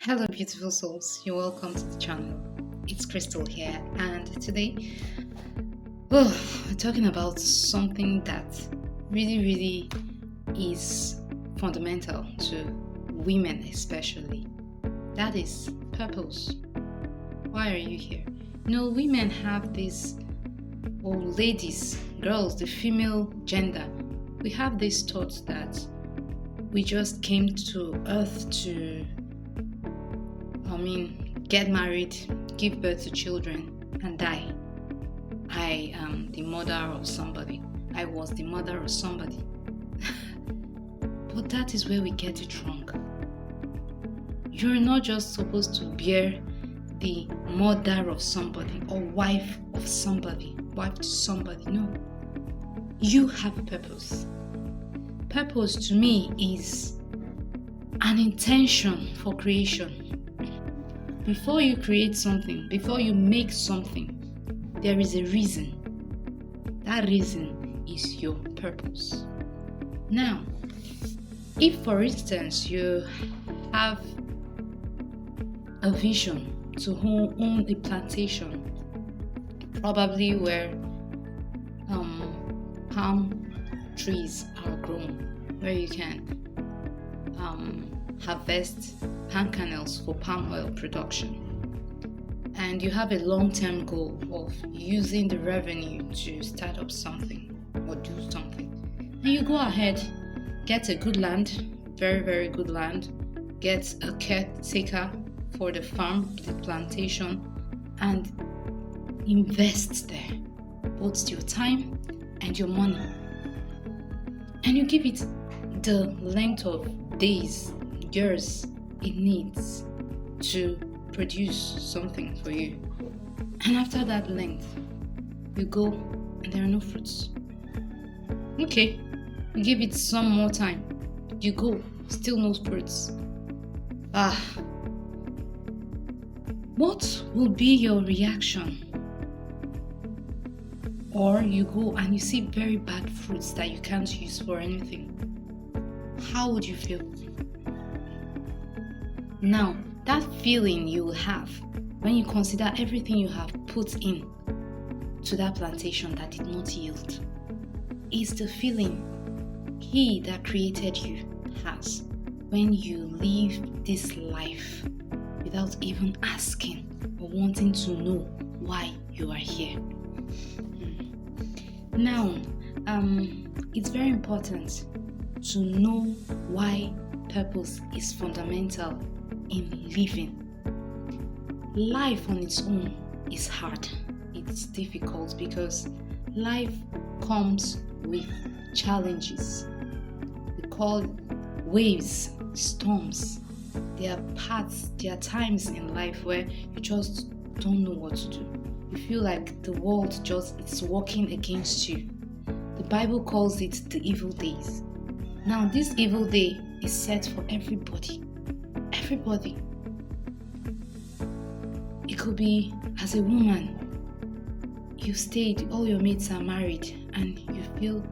Hello, beautiful souls. You're welcome to the channel. It's Crystal here, and today, we're talking about something that really is fundamental to women, especially. That is purpose. Why are you here? Women have this, or ladies, girls, the female gender, we have this thought that we just came to earth to get married, give birth to children, and die. I am the mother of somebody. I was the mother of somebody. But that is where we get it wrong. You're not just supposed to bear the mother of somebody or wife of somebody, wife to somebody. No. You have a purpose. Purpose to me is an intention for creation. Before you create something, before you make something, there is a reason. That reason is your purpose. Now, if for instance you have a vision to own a plantation, probably where palm trees are grown, where you can harvest palm kernels for palm oil production, and you have a long-term goal of using the revenue to start up something or do something, and you go ahead, get a good land, very good land, get a caretaker for the farm, the plantation, and invest there both your time and your money, and you give it the length of days, years it needs to produce something for you. And after that length, you go and there are no fruits. Okay, you give it some more time. You go, still no fruits. What will be your reaction? Or you go and you see very bad fruits that you can't use for anything. How would you feel? Now, that feeling you will have when you consider everything you have put in to that plantation that did not yield is the feeling He that created you has when you live this life without even asking or wanting to know why you are here. Now, it's very important to know why purpose is fundamental in living. Life on its own is hard. It's difficult because life comes with challenges. We call waves, storms. There are parts, there are times in life where you just don't know what to do. You feel like the world it's working against you. The Bible calls it the evil days. Now, this evil day is set for everybody. Everybody. It could be as a woman, you stayed, all your mates are married, and you feel,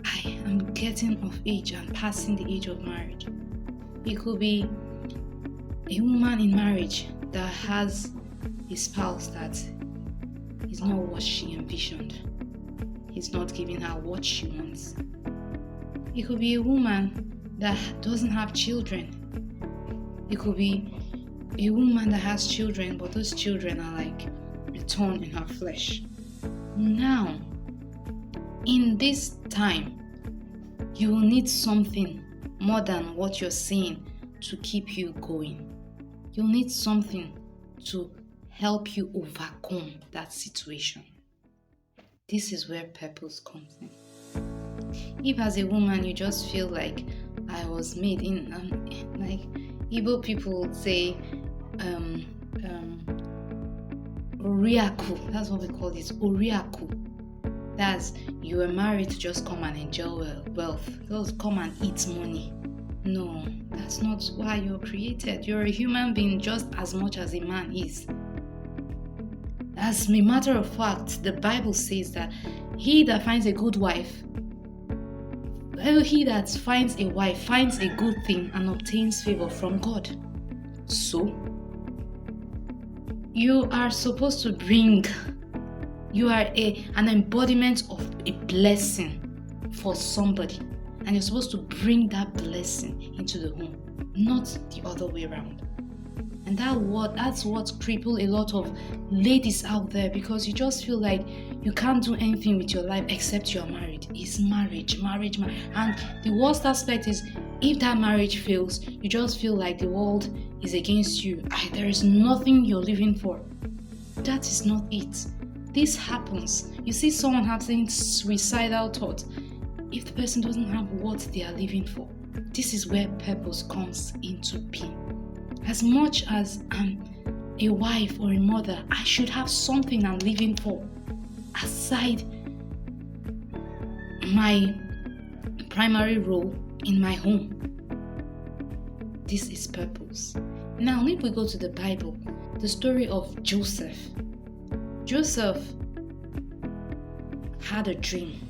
I am getting of age and passing the age of marriage. It could be a woman in marriage that has a spouse that is not what she envisioned. He's not giving her what she wants. It could be a woman that doesn't have children. It could be a woman that has children, but those children are like a thorn in her flesh. Now, in this time, you will need something more than what you're seeing to keep you going. You'll need something to help you overcome that situation. This is where purpose comes in. If as a woman you just feel like I was made in, like Igbo people would say, Oriaku, that's what we call this, Oriaku. That's you were married to just come and enjoy wealth, just come and eat money. No, that's not why you're created. You're a human being just as much as a man is. As a matter of fact, the Bible says that he that finds a good wife, he that finds a wife finds a good thing and obtains favor from God. So, you are supposed to bring, you are an embodiment of a blessing for somebody. And you're supposed to bring that blessing into the home, not the other way around. And that's what cripple a lot of ladies out there, because you just feel like you can't do anything with your life except you're married. It's marriage. And the worst aspect is, if that marriage fails, you just feel like the world is against you. There is nothing you're living for. That is not it. This happens. You see someone having suicidal thoughts. If the person doesn't have what they are living for, this is where purpose comes into being. As much as I'm a wife or a mother, I should have something I'm living for aside my primary role in my home. This is purpose. Now, if we go to the Bible, the story of Joseph. Joseph had a dream,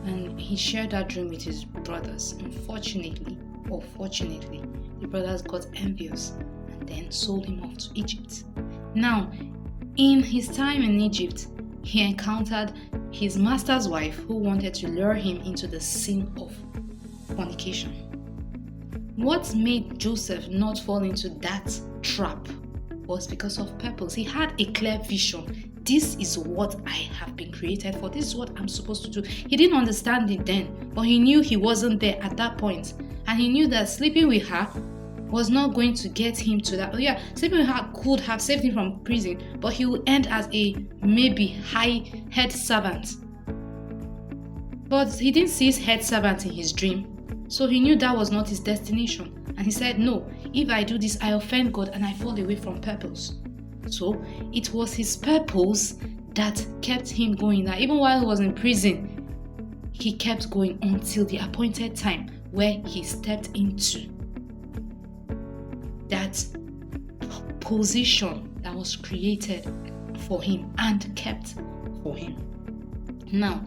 and he shared that dream with his brothers. Unfortunately, or fortunately, the brothers got envious and then sold him off to Egypt. Now, in his time in Egypt, he encountered his master's wife, who wanted to lure him into the sin of fornication. What made Joseph not fall into that trap was because of purpose. He had a clear vision. This is what I have been created for. This is what I'm supposed to do. He didn't understand it then, but he knew he wasn't there at that point. And he knew that sleeping with her was not going to get him to that. Sleeping with her could have saved him from prison, but he would end as a maybe high head servant. But he didn't see his head servant in his dream, so he knew that was not his destination. And he said, no, if I do this, I offend God and I fall away from purpose. So it was his purpose that kept him going. That even while he was in prison, he kept going until the appointed time where he stepped into that position that was created for him and kept for him. Now,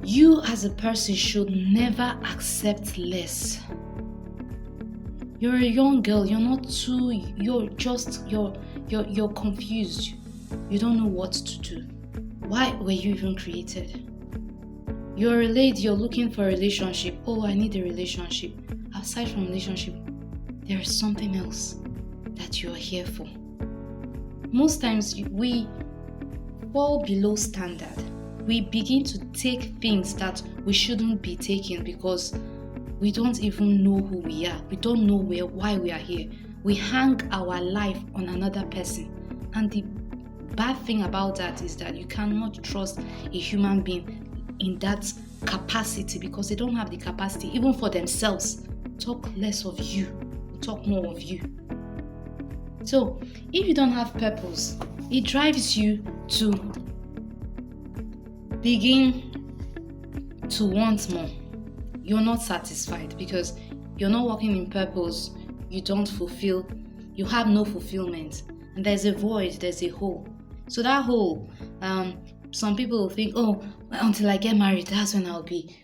you as a person should never accept less. You're a young girl, you're confused. You don't know what to do. Why were you even created? You're a lady, you're looking for a relationship. Oh, I need a relationship. Aside from relationship, there is something else that you're here for. Most times we fall below standard. We begin to take things that we shouldn't be taking because we don't even know who we are. We don't know why we are here. We hang our life on another person. And the bad thing about that is that you cannot trust a human being in that capacity, because they don't have the capacity even for themselves. Talk less of you, talk more of you. So if you don't have purpose, it drives you to begin to want more. You're not satisfied because you're not working in purpose. You don't fulfill, you have no fulfillment, and there's a void, there's a hole. So that hole, some people will think, oh, until I get married, that's when I'll be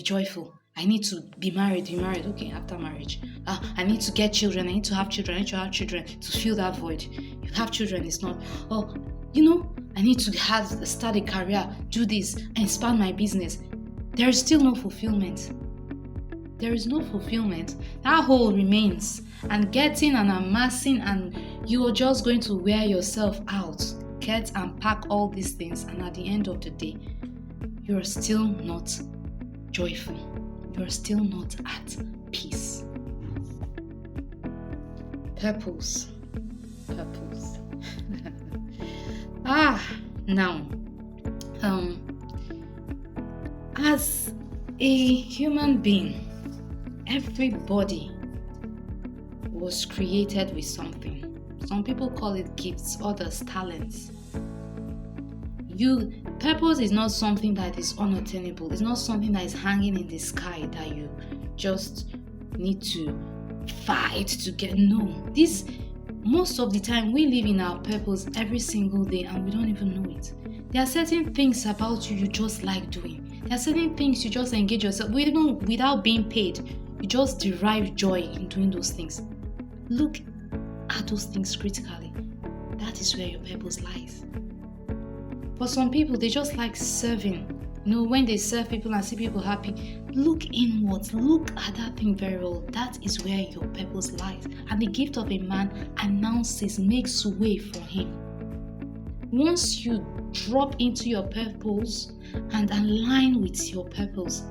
joyful. I need to be married. Okay, after marriage. I need to get children. I need to have children to fill that void. You have children, it's not, I need to start a career, do this, and expand my business. There is still no fulfillment. There is no fulfillment. That hole remains, and getting and amassing, and you are just going to wear yourself out. Get and pack all these things, and at the end of the day, you're still not joyful. You're still not at peace. Purpose. Now, as a human being, everybody was created with something. Some people call it gifts, others talents. Purpose is not something that is unattainable. It's not something that is hanging in the sky that you just need to fight to get. No, most of the time we live in our purpose every single day and we don't even know it. There are certain things about you just like doing. There are certain things you just engage yourself with, even without being paid. You just derive joy in doing those things. Look at those things critically. That is where your purpose lies. For some people, they just like serving. When they serve people and see people happy, look inwards. Look at that thing very well. That is where your purpose lies. And the gift of a man announces, makes way for him. Once you drop into your purpose and align with your purpose,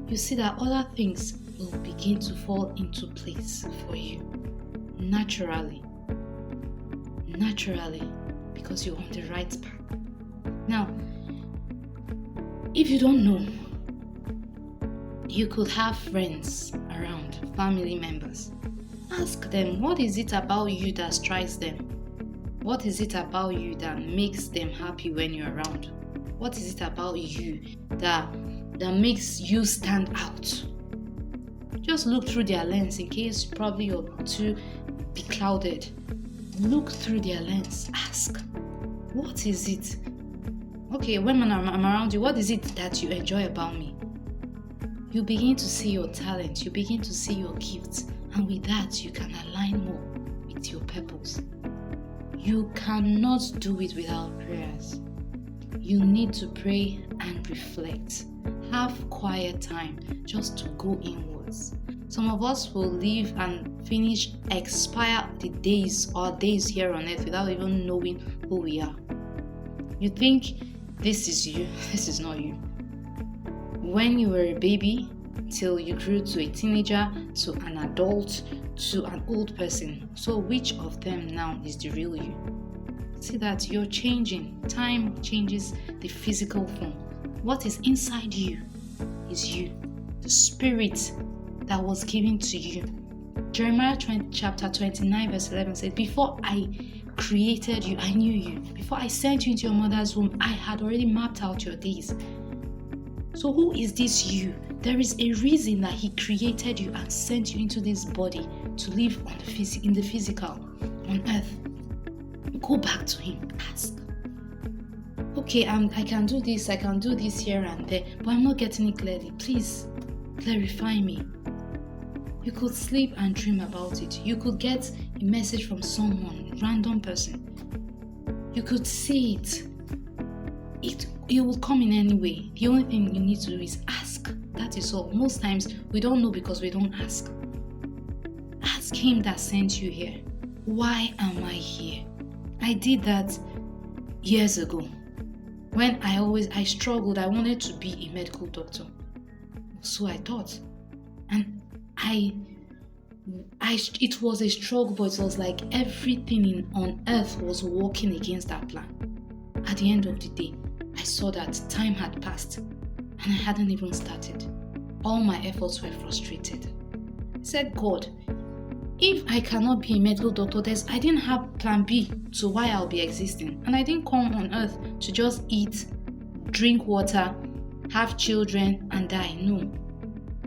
you see that other things will begin to fall into place for you. Naturally, because you're on the right path. Now, if you don't know, you could have friends around, family members. Ask them, what is it about you that strikes them? What is it about you that makes them happy when you're around? What is it about you that makes you stand out? Just look through their lens in case probably you're too beclouded. Look through their lens. Ask, what is it? Okay, when I'm around you, what is it that you enjoy about me? You begin to see your talent, you begin to see your gifts, and with that, you can align more with your purpose. You cannot do it without prayers. You need to pray and reflect. Have quiet time just to go inwards. Some of us will live and expire the days or days here on earth without even knowing who we are. You think this is you, this is not you. When you were a baby, till you grew to a teenager, to an adult, to an old person. So which of them now is the real you? See that you're changing. Time changes the physical form. What is inside you is you. The spirit that was given to you. Jeremiah chapter 29 verse 11 said, before I created you, I knew you. Before I sent you into your mother's womb, I had already mapped out your days. So who is this you? There is a reason that he created you and sent you into this body to live in the physical, on earth. Go back to him. Ask. Okay, I can do this here and there, but I'm not getting it clearly. Please, clarify me. You could sleep and dream about it. You could get a message from someone, random person. You could see it. It will come in any way. The only thing you need to do is ask. That is all. Most times we don't know because we don't ask. Ask him that sent you here. Why am I here? I did that years ago. When I struggled, I wanted to be a medical doctor. So I thought. And it was a struggle, but it was like everything on earth was working against that plan. At the end of the day, I saw that time had passed and I hadn't even started. All my efforts were frustrated. I said, God, if I cannot be a medical doctor, I didn't have plan B to why I'll be existing. And I didn't come on earth to just eat, drink water, have children and die. No.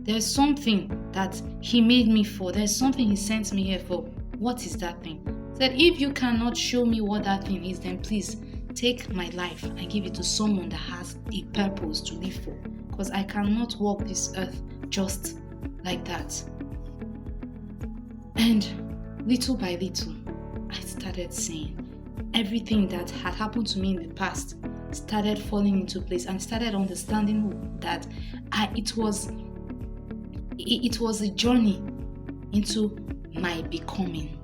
There's something that he made me for. There's something he sent me here for. What is that thing? He said, if you cannot show me what that thing is, then please take my life and give it to someone that has a purpose to live for. Because I cannot walk this earth just like that. And little by little, I started seeing everything that had happened to me in the past started falling into place and started understanding that it was a journey into my becoming.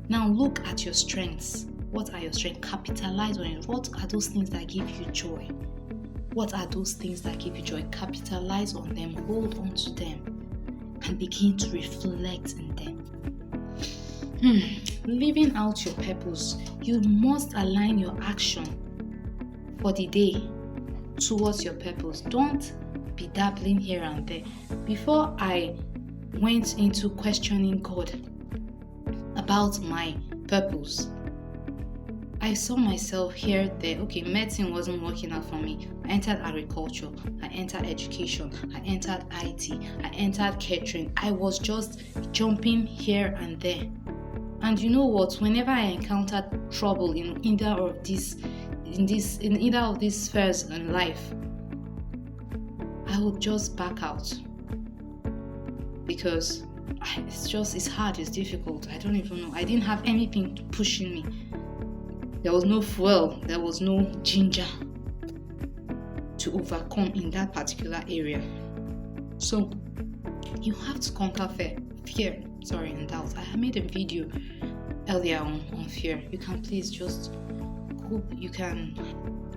Now look at your strengths. What are your strengths? Capitalize on it. What are those things that give you joy? Capitalize on them. Hold on to them. And begin to reflect in them. Living out your purpose, you must align your action for the day towards your purpose. Don't be dabbling here and there. Before I went into questioning God about my purpose, I saw myself here, there. Okay, medicine wasn't working out for me. I entered agriculture, I entered education, I entered IT, I entered catering. I was just jumping here and there. And you know what? Whenever I encountered trouble in either of these spheres in life, I would just back out because it's hard, it's difficult. I don't even know. I didn't have anything pushing me. There was no fuel, there was no ginger to overcome in that particular area. So you have to conquer fear, and doubt. I made a video earlier on fear. You can please just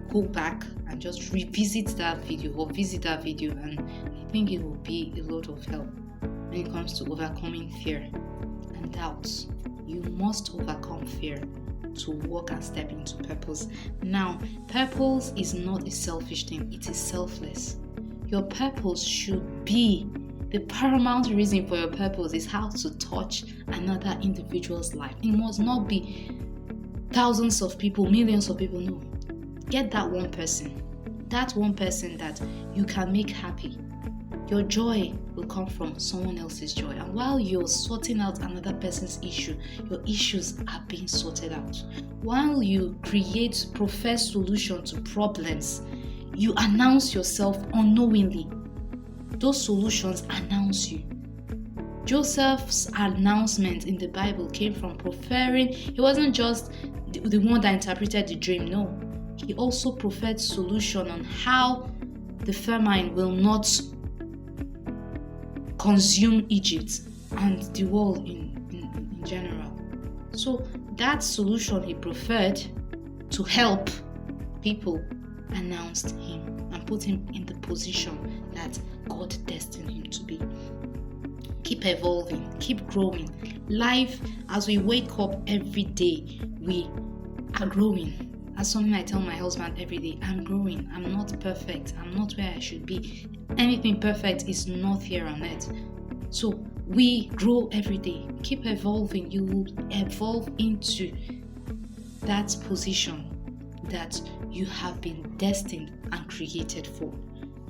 go back and just revisit that video or visit that video, and I think it will be a lot of help when it comes to overcoming fear and doubts. You must overcome fear to walk and step into purpose. Now, purpose is not a selfish thing, it is selfless. Your purpose should be the paramount reason for your purpose is how to touch another individual's life. It must not be thousands of people, millions of people. No. Get that one person that you can make happy. Your joy will come from someone else's joy. And while you're sorting out another person's issue, your issues are being sorted out. While you profess solution to problems, you announce yourself unknowingly. Those solutions announce you. Joseph's announcement in the Bible came from preferring. He wasn't just the one that interpreted the dream. No, he also professed solution on how the famine will not consume Egypt and the world in general. So that solution he preferred to help people announced him and put him in the position that God destined him to be. Keep evolving, keep growing. Life, as we wake up every day, we are growing. As something I tell my husband every day, I'm growing. I'm not perfect. I'm not where I should be. Anything perfect is not here on earth. So we grow every day. Keep evolving. You will evolve into that position that you have been destined and created for.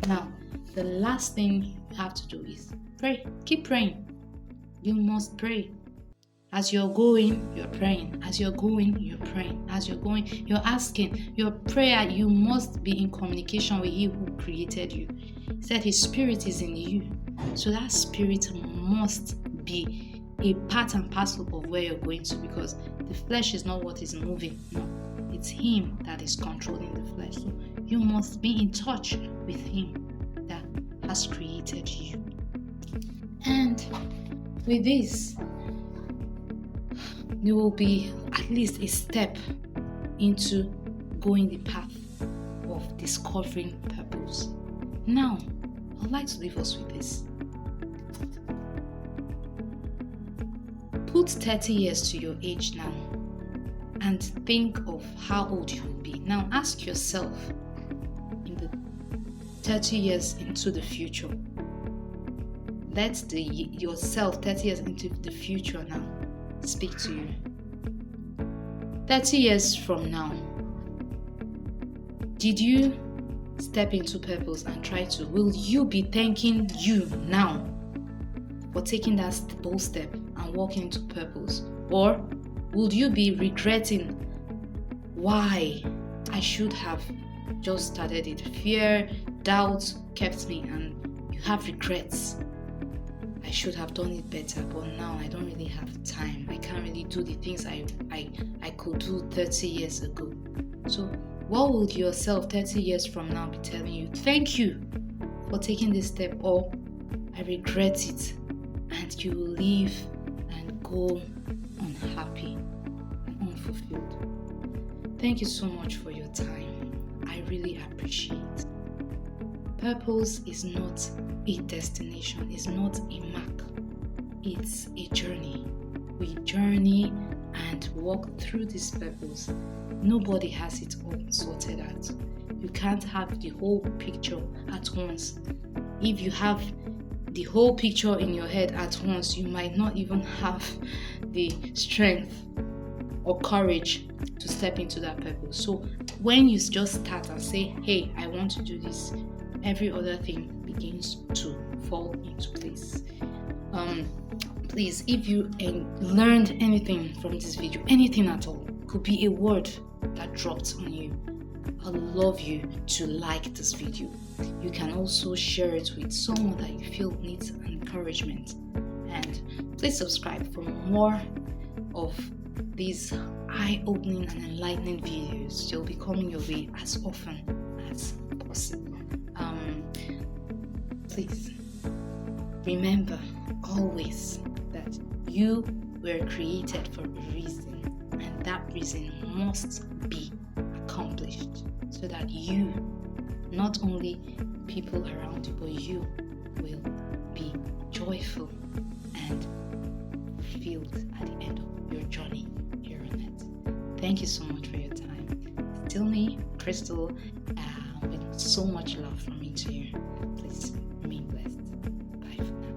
Now, the last thing you have to do is pray. Keep praying. You must pray. As you're going, you're praying. As you're going, you're praying. As you're going, you're asking. Your prayer, you must be in communication with He who created you. He said His Spirit is in you. So that Spirit must be a part and parcel of where you're going to, because the flesh is not what is moving. No, it's Him that is controlling the flesh. So you must be in touch with Him that has created you. And with this, you will be at least a step into going the path of discovering purpose. Now, I'd like to leave us with this. Put 30 years to your age now and think of how old you will be. Now ask yourself, in the 30 years into the future, let yourself 30 years into the future now speak to you. 30 years from now, did you step into purpose and will you be thanking you now for taking that bold step and walking into purpose? Or would you be regretting why I should have just started it? Fear, doubt kept me, and you have regrets. I should have done it better, but now I don't really have time. I can't really do the things I could do 30 years ago. So what would yourself 30 years from now be telling you? Thank you for taking this step, or I regret it, and you will leave and go unhappy and unfulfilled. Thank you so much for your time. I really appreciate it. Purpose is not a destination, it's not a mark, it's a journey. We journey and walk through this purpose. Nobody has it all sorted out. You can't have the whole picture at once. If you have the whole picture in your head at once, you might not even have the strength or courage to step into that purpose. So when you just start and say, hey, I want to do this, every other thing begins to fall into place. Please, if you learned anything from this video, anything at all, could be a word that dropped on you, I'd love you to like this video. You you can also share it with someone that you feel needs encouragement. And please subscribe for more of these eye-opening and enlightening videos. They'll be coming your way as often as possible. Please remember always that you were created for a reason, and that reason must be accomplished so that you, not only people around you, but you will be joyful and fulfilled at the end of your journey here on earth. Thank you so much for your time. Still me, Crystal, with so much love from me to you. Please remain blessed. Bye for now.